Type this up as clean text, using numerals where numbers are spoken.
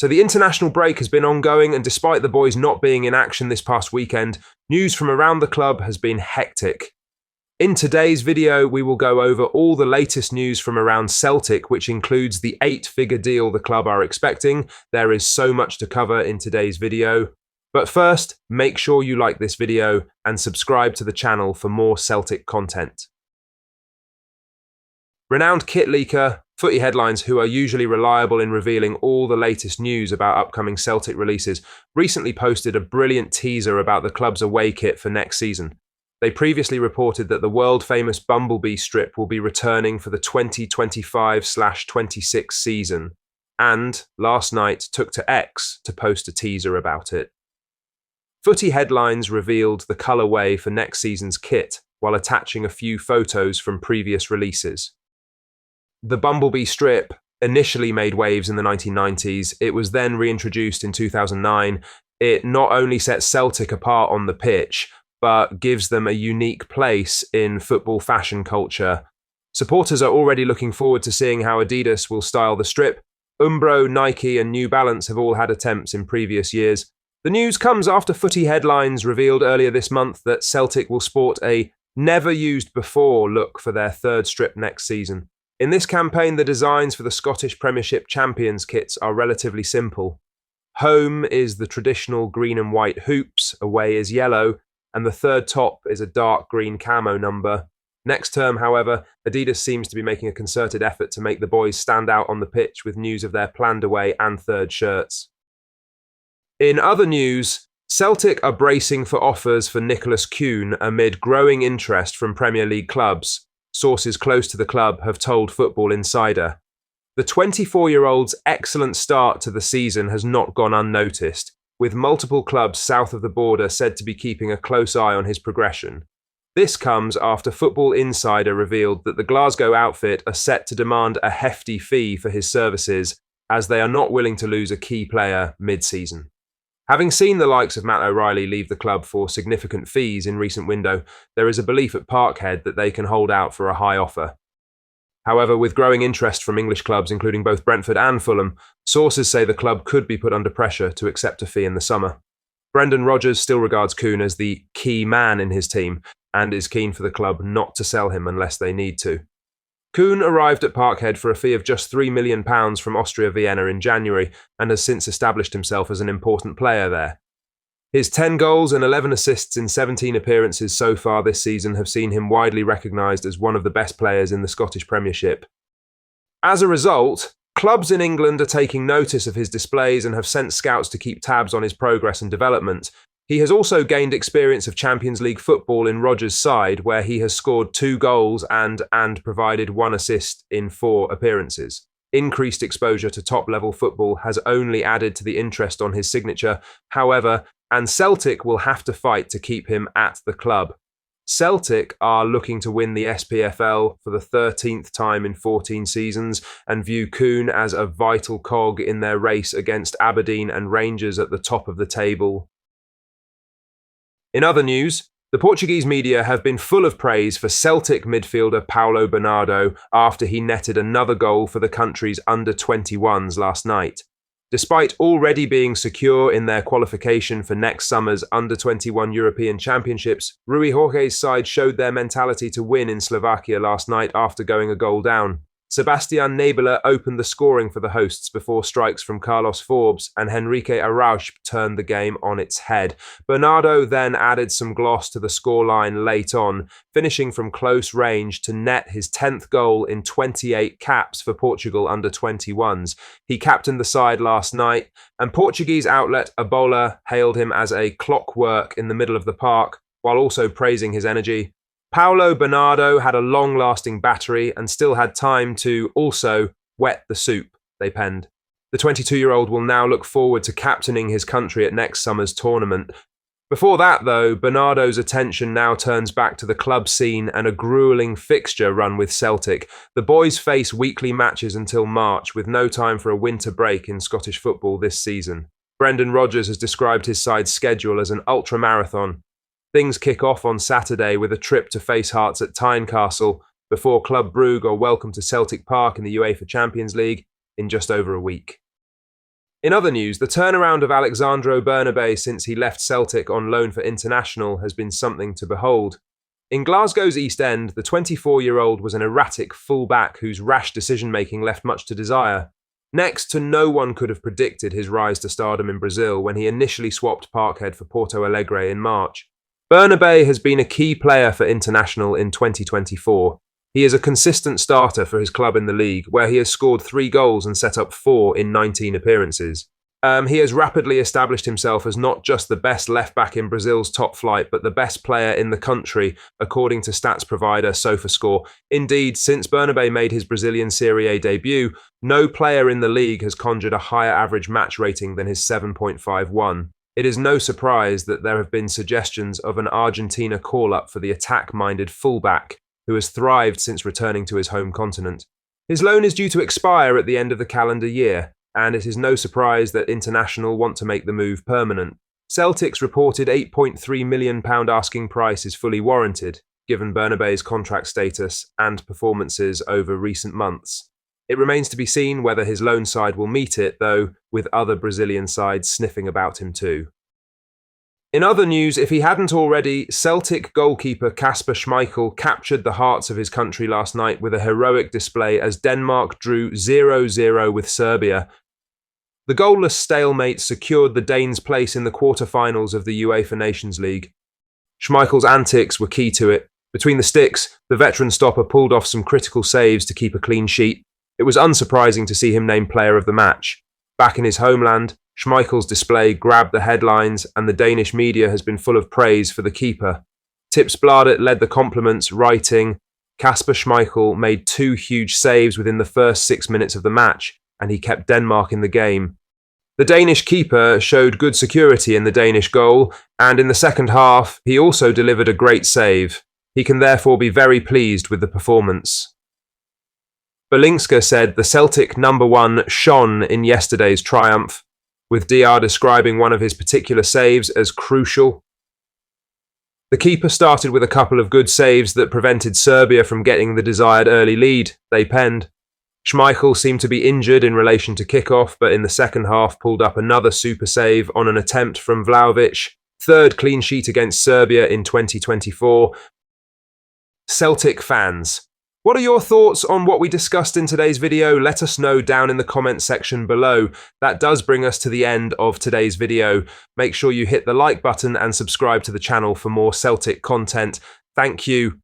So the international break has been ongoing, and despite the boys not being in action this past weekend, news from around the club has been hectic. In today's video, we will go over all the latest news from around Celtic, which includes the 8-figure deal the club are expecting. There is so much to cover in today's video. But first, make sure you like this video and subscribe to the channel for more Celtic content. Renowned kit leaker Footy Headlines, who are usually reliable in revealing all the latest news about upcoming Celtic releases, recently posted a brilliant teaser about the club's away kit for next season. They previously reported that the world-famous Bumblebee strip will be returning for the 2025/26 season, and last night took to X to post a teaser about it. Footy Headlines revealed the colourway for next season's kit, while attaching a few photos from previous releases. The Bumblebee strip initially made waves in the 1990s. It was then reintroduced in 2009. It not only sets Celtic apart on the pitch, but gives them a unique place in football fashion culture. Supporters are already looking forward to seeing how Adidas will style the strip. Umbro, Nike and New Balance have all had attempts in previous years. The news comes after Footy Headlines revealed earlier this month that Celtic will sport a never-used-before look for their third strip next season. In this campaign, the designs for the Scottish Premiership Champions kits are relatively simple. Home is the traditional green and white hoops, away is yellow, and the third top is a dark green camo number. Next term, however, Adidas seems to be making a concerted effort to make the boys stand out on the pitch with news of their planned away and third shirts. In other news, Celtic are bracing for offers for Nicholas Kuhn amid growing interest from Premier League clubs. Sources close to the club have told Football Insider. The 24-year-old's excellent start to the season has not gone unnoticed, with multiple clubs south of the border said to be keeping a close eye on his progression. This comes after Football Insider revealed that the Glasgow outfit are set to demand a hefty fee for his services, as they are not willing to lose a key player mid-season. Having seen the likes of Matt O'Reilly leave the club for significant fees in recent window, there is a belief at Parkhead that they can hold out for a high offer. However, with growing interest from English clubs, including both Brentford and Fulham, sources say the club could be put under pressure to accept a fee in the summer. Brendan Rodgers still regards Kuhn as the key man in his team and is keen for the club not to sell him unless they need to. Kuhn arrived at Parkhead for a fee of just £3 million from Austria Vienna in January and has since established himself as an important player there. His 10 goals and 11 assists in 17 appearances so far this season have seen him widely recognised as one of the best players in the Scottish Premiership. As a result, clubs in England are taking notice of his displays and have sent scouts to keep tabs on his progress and development. He has also gained experience of Champions League football in Rodgers' side, where he has scored 2 goals and provided 1 assist in 4 appearances. Increased exposure to top-level football has only added to the interest on his signature, however, and Celtic will have to fight to keep him at the club. Celtic are looking to win the SPFL for the 13th time in 14 seasons and view Kuhn as a vital cog in their race against Aberdeen and Rangers at the top of the table. In other news, the Portuguese media have been full of praise for Celtic midfielder Paulo Bernardo after he netted another goal for the country's under-21s last night. Despite already being secure in their qualification for next summer's under-21 European Championships, Rui Jorge's side showed their mentality to win in Slovakia last night after going a goal down. Sebastian Nebela opened the scoring for the hosts before strikes from Carlos Forbes and Henrique Araujo turned the game on its head. Bernardo then added some gloss to the scoreline late on, finishing from close range to net his 10th goal in 28 caps for Portugal under-21s. He captained the side last night, and Portuguese outlet A Bola hailed him as a clockwork in the middle of the park, while also praising his energy. Paulo Bernardo had a long-lasting battery and still had time to also wet the soup, they penned. The 22-year-old will now look forward to captaining his country at next summer's tournament. Before that, though, Bernardo's attention now turns back to the club scene and a gruelling fixture run with Celtic. The boys face weekly matches until March, with no time for a winter break in Scottish football this season. Brendan Rodgers has described his side's schedule as an ultra-marathon. Things kick off on Saturday with a trip to face Hearts at Tynecastle before Club Brugge are welcome to Celtic Park in the UEFA Champions League in just over a week. In other news, the turnaround of Alexandro Bernabé since he left Celtic on loan for International has been something to behold. In Glasgow's East End, the 24-year-old was an erratic full-back whose rash decision-making left much to desire. Next to no one could have predicted his rise to stardom in Brazil when he initially swapped Parkhead for Porto Alegre in March. Bernabé has been a key player for International in 2024. He is a consistent starter for his club in the league, where he has scored 3 goals and set up 4 in 19 appearances. He has rapidly established himself as not just the best left-back in Brazil's top flight, but the best player in the country, according to stats provider SofaScore. Indeed, since Bernabé made his Brazilian Serie A debut, no player in the league has conjured a higher average match rating than his 7.51. It is no surprise that there have been suggestions of an Argentina call-up for the attack-minded fullback, who has thrived since returning to his home continent. His loan is due to expire at the end of the calendar year, and it is no surprise that International want to make the move permanent. Celtic's reported £8.3 million asking price is fully warranted, given Bernabé's contract status and performances over recent months. It remains to be seen whether his loan side will meet it, though, with other Brazilian sides sniffing about him too. In other news, if he hadn't already, Celtic goalkeeper Kasper Schmeichel captured the hearts of his country last night with a heroic display as Denmark drew 0-0 with Serbia. The goalless stalemate secured the Danes' place in the quarter-finals of the UEFA Nations League. Schmeichel's antics were key to it. Between the sticks, the veteran stopper pulled off some critical saves to keep a clean sheet. It was unsurprising to see him named player of the match. Back in his homeland, Schmeichel's display grabbed the headlines, and the Danish media has been full of praise for the keeper. Tipsbladet led the compliments, writing, "Kasper Schmeichel made 2 huge saves within the first 6 minutes of the match, and he kept Denmark in the game." The Danish keeper showed good security in the Danish goal, and in the second half, he also delivered a great save. He can therefore be very pleased with the performance. Berlingske said the Celtic number 1 shone in yesterday's triumph, with DR describing one of his particular saves as crucial. The keeper started with a couple of good saves that prevented Serbia from getting the desired early lead, they penned. Schmeichel seemed to be injured in relation to kickoff, but in the second half pulled up another super save on an attempt from Vlahovic, 3rd clean sheet against Serbia in 2024. Celtic fans, what are your thoughts on what we discussed in today's video? Let us know down in the comments section below. That does bring us to the end of today's video. Make sure you hit the like button and subscribe to the channel for more Celtic content. Thank you.